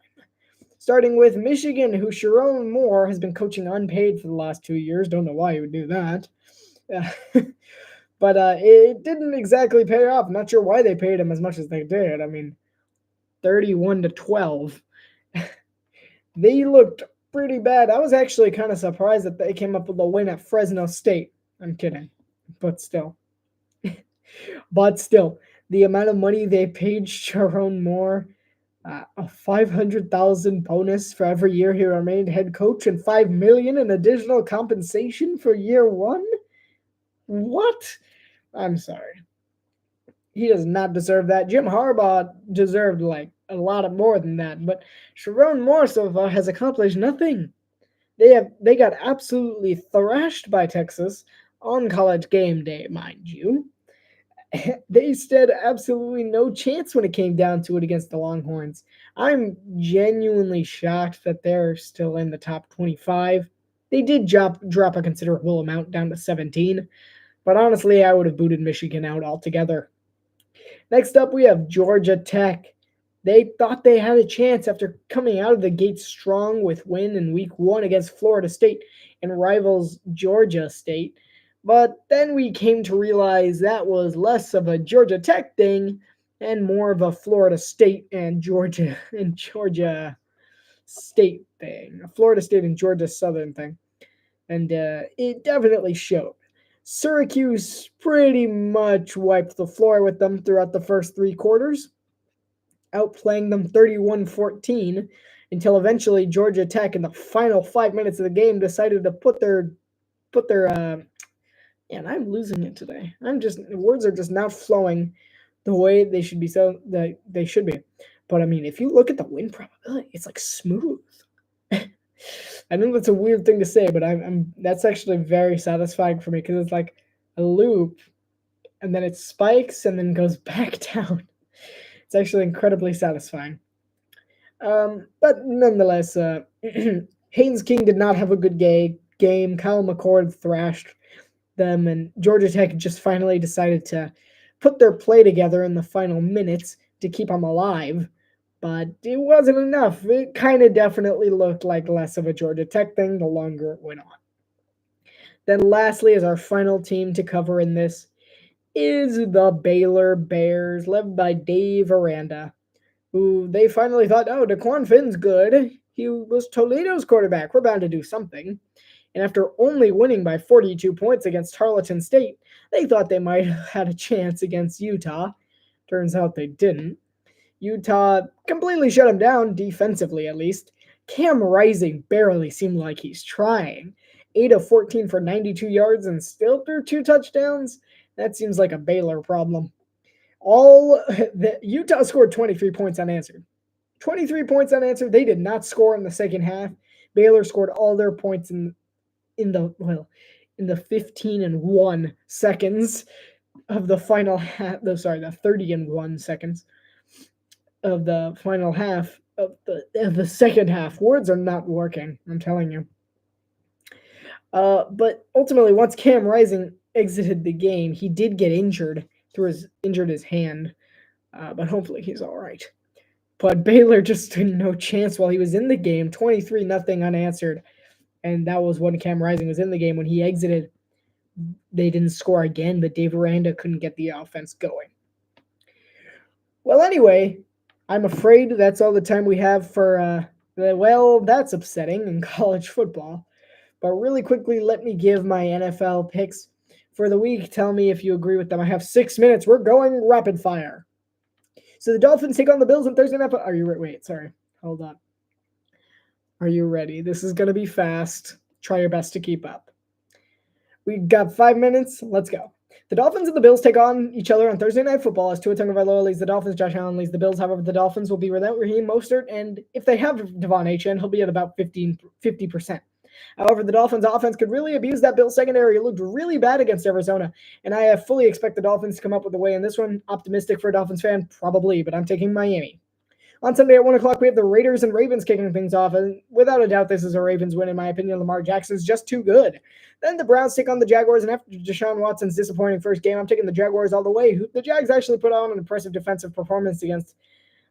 Starting with Michigan, who Sharon Moore has been coaching unpaid for the last 2 years. Don't know why he would do that. But it didn't exactly pay off. Not sure why they paid him as much as they did. I mean, 31-12. They looked pretty bad. I was actually kind of surprised that they came up with a win at Fresno State. I'm kidding. But still. The amount of money they paid Sharon Moore, a $500,000 bonus for every year he remained head coach, and $5 million in additional compensation for year 1. What? I'm sorry. He does not deserve that. Jim Harbaugh deserved like a lot more than that, but Sharon Moore so far has accomplished nothing. They got absolutely thrashed by Texas on College game day, mind you. They stood absolutely no chance when it came down to it against the Longhorns. I'm genuinely shocked that they're still in the top 25. They did drop a considerable amount down to 17, but honestly, I would have booted Michigan out altogether. Next up, we have Georgia Tech. They thought they had a chance after coming out of the gate strong with win in week 1 against Florida State and rivals Georgia State. But then we came to realize that was less of a Georgia Tech thing and more of a Florida State and Georgia State thing. A Florida State and Georgia Southern thing. And it definitely showed. Syracuse pretty much wiped the floor with them throughout the first 3 quarters, outplaying them 31-14 until eventually Georgia Tech in the final 5 minutes of the game decided to put their Yeah, and I'm losing it today. Words are just not flowing the way they should be. So that they should be. But I mean, if you look at the win probability, it's like smooth. I know that's a weird thing to say, but I'm that's actually very satisfying for me because it's like a loop, and then it spikes and then goes back down. It's actually incredibly satisfying. But nonetheless, Haynes King did not have a good game. Kyle McCord thrashed them, and Georgia Tech just finally decided to put their play together in the final minutes to keep them alive. But it wasn't enough. It kind of definitely looked like less of a Georgia Tech thing the longer it went on. Then, lastly, as our final team to cover in this, is the Baylor Bears, led by Dave Aranda, who they finally thought, oh, DeQuan Finn's good. He was Toledo's quarterback. We're bound to do something. And after only winning by 42 points against Tarleton State, they thought they might have had a chance against Utah. Turns out they didn't. Utah completely shut him down, defensively at least. Cam Rising barely seemed like he's trying. 8 of 14 for 92 yards and still threw 2 touchdowns? That seems like a Baylor problem. Utah scored 23 points unanswered. 23 points unanswered. They did not score in the second half. Baylor scored all their points in the 15 and 1 seconds of the final half. The 30 and 1 seconds of the final half of the second half. Words are not working, I'm telling you. But ultimately, once Cam Rising exited the game, he did get injured injured his hand, but hopefully he's all right. But Baylor just had no chance while he was in the game, 23-0 unanswered, and that was when Cam Rising was in the game. When he exited, they didn't score again, but Dave Aranda couldn't get the offense going. Well, anyway, I'm afraid that's all the time we have for, that's upsetting in college football. But really quickly, let me give my NFL picks for the week. Tell me if you agree with them. I have 6 minutes. We're going rapid fire. So the Dolphins take on the Bills on Thursday night. Are you ready? Wait, sorry. Hold on. Are you ready? This is going to be fast. Try your best to keep up. We got 5 minutes. Let's go. The Dolphins and the Bills take on each other on Thursday Night Football as Tua Tagovailoa leads the Dolphins. Josh Allen leads the Bills. However, the Dolphins will be without Raheem Mostert, and if they have Devon Achane, he'll be at about 50%. However, the Dolphins' offense could really abuse that Bills secondary. It looked really bad against Arizona, and I fully expect the Dolphins to come up with a way in this one. Optimistic for a Dolphins fan? Probably, but I'm taking Miami. On Sunday at 1 o'clock, we have the Raiders and Ravens kicking things off, and without a doubt, this is a Ravens win, in my opinion. Lamar Jackson's just too good. Then the Browns take on the Jaguars, and after Deshaun Watson's disappointing first game, I'm taking the Jaguars all the way. The Jags actually put on an impressive defensive performance against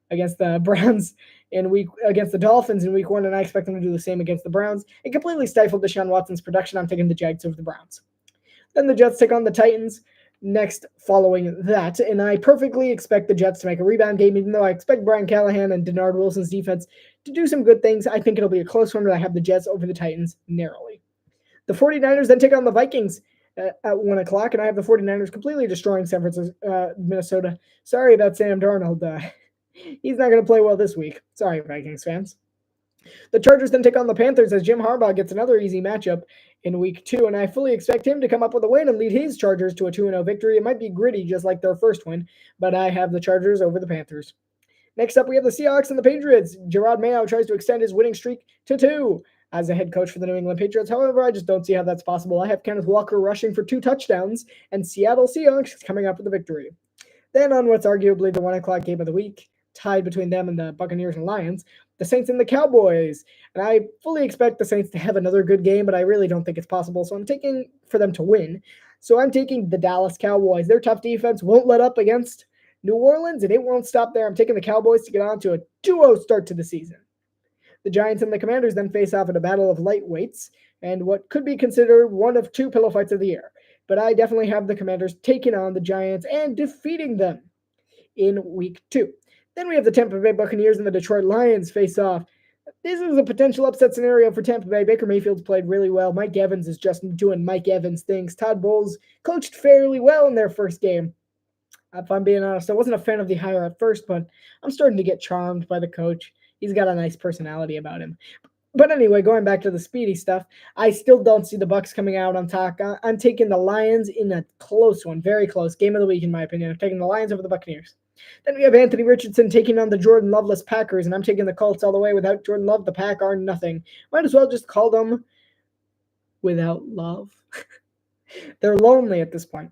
the Browns against the Dolphins in week 1, and I expect them to do the same against the Browns. It completely stifled Deshaun Watson's production. I'm taking the Jags over the Browns. Then the Jets take on the Titans next following that, and I perfectly expect the Jets to make a rebound game, even though I expect Brian Callahan and Denard Wilson's defense to do some good things. I think it'll be a close one, but I have the Jets over the Titans narrowly. The 49ers then take on the Vikings at 1 o'clock, and I have the 49ers completely destroying Minnesota. Sorry about Sam Darnold. He's not going to play well this week. Sorry, Vikings fans. The Chargers then take on the Panthers as Jim Harbaugh gets another easy matchup in week 2, and I fully expect him to come up with a win and lead his Chargers to a 2-0 victory. It might be gritty just like their first win, but I have the Chargers over the Panthers. Next up, we have the Seahawks and the Patriots. Gerard Mayo tries to extend his winning streak to 2 as a head coach for the New England Patriots. However, I just don't see how that's possible. I have Kenneth Walker rushing for 2 touchdowns and Seattle Seahawks coming up with a victory. Then on what's arguably the 1 o'clock game of the week, tied between them and the Buccaneers and Lions, the Saints and the Cowboys. And I fully expect the Saints to have another good game, but I really don't think it's possible. So I'm taking for them to win. So I'm taking the Dallas Cowboys. Their tough defense won't let up against New Orleans, and it won't stop there. I'm taking the Cowboys to get on to a 2-0 start to the season. The Giants and the Commanders then face off in a battle of lightweights and what could be considered one of 2 pillow fights of the year. But I definitely have the Commanders taking on the Giants and defeating them in week 2. Then we have the Tampa Bay Buccaneers and the Detroit Lions face off. This is a potential upset scenario for Tampa Bay. Baker Mayfield's played really well. Mike Evans is just doing Mike Evans things. Todd Bowles coached fairly well in their first game. If I'm being honest, I wasn't a fan of the hire at first, but I'm starting to get charmed by the coach. He's got a nice personality about him. But anyway, going back to the speedy stuff, I still don't see the Bucks coming out on top. I'm taking the Lions in a close one, very close. Game of the week, in my opinion. I'm taking the Lions over the Buccaneers. Then we have Anthony Richardson taking on the Jordan Loveless Packers, and I'm taking the Colts all the way. Without Jordan Love, the Pack are nothing. Might as well just call them without love. They're lonely at this point.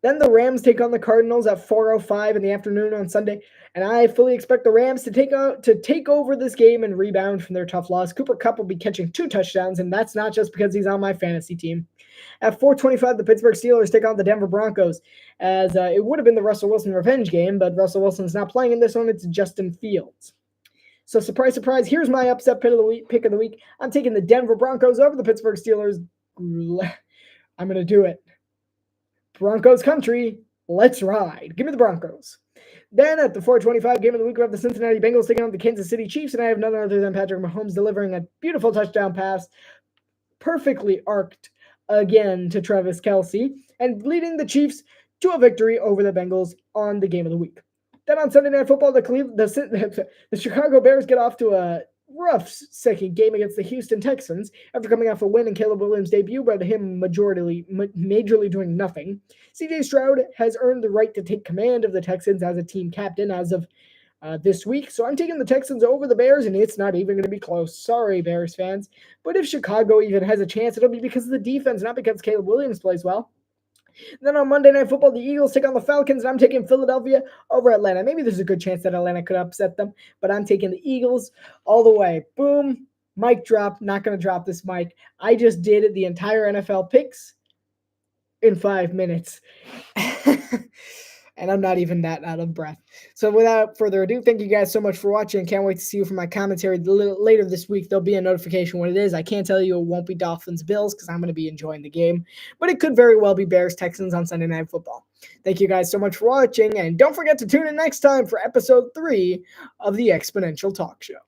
Then the Rams take on the Cardinals at 4:05 in the afternoon on Sunday, and I fully expect the Rams to take over this game and rebound from their tough loss. Cooper Kupp will be catching 2 touchdowns, and that's not just because he's on my fantasy team. At 4:25, the Pittsburgh Steelers take on the Denver Broncos, as it would have been the Russell Wilson revenge game, but Russell Wilson's not playing in this one. It's Justin Fields. So surprise, surprise, here's my upset pick of the week. I'm taking the Denver Broncos over the Pittsburgh Steelers. I'm going to do it. Broncos country, let's ride. Give me the Broncos. Then at the 4:25 game of the week, we have the Cincinnati Bengals taking on the Kansas City Chiefs, and I have none other than Patrick Mahomes delivering a beautiful touchdown pass, perfectly arced again to Travis Kelce, and leading the Chiefs to a victory over the Bengals on the game of the week. Then on Sunday Night Football, the Chicago Bears get off to a rough second game against the Houston Texans after coming off a win in Caleb Williams' debut, but him majorly doing nothing. CJ Stroud has earned the right to take command of the Texans as a team captain as of this week, so I'm taking the Texans over the Bears, and it's not even going to be close. Sorry, Bears fans. But if Chicago even has a chance, it'll be because of the defense, not because Caleb Williams plays well. Then on Monday Night Football, the Eagles take on the Falcons, and I'm taking Philadelphia over Atlanta. Maybe there's a good chance that Atlanta could upset them, but I'm taking the Eagles all the way. Boom. Mic drop. Not going to drop this mic. I just did the entire NFL picks in 5 minutes. And I'm not even that out of breath. So without further ado, thank you guys so much for watching. Can't wait to see you for my commentary later this week. There'll be a notification when it is. I can't tell you it won't be Dolphins-Bills because I'm going to be enjoying the game. But it could very well be Bears-Texans on Sunday Night Football. Thank you guys so much for watching. And don't forget to tune in next time for episode 3 of the Exponential Talk Show.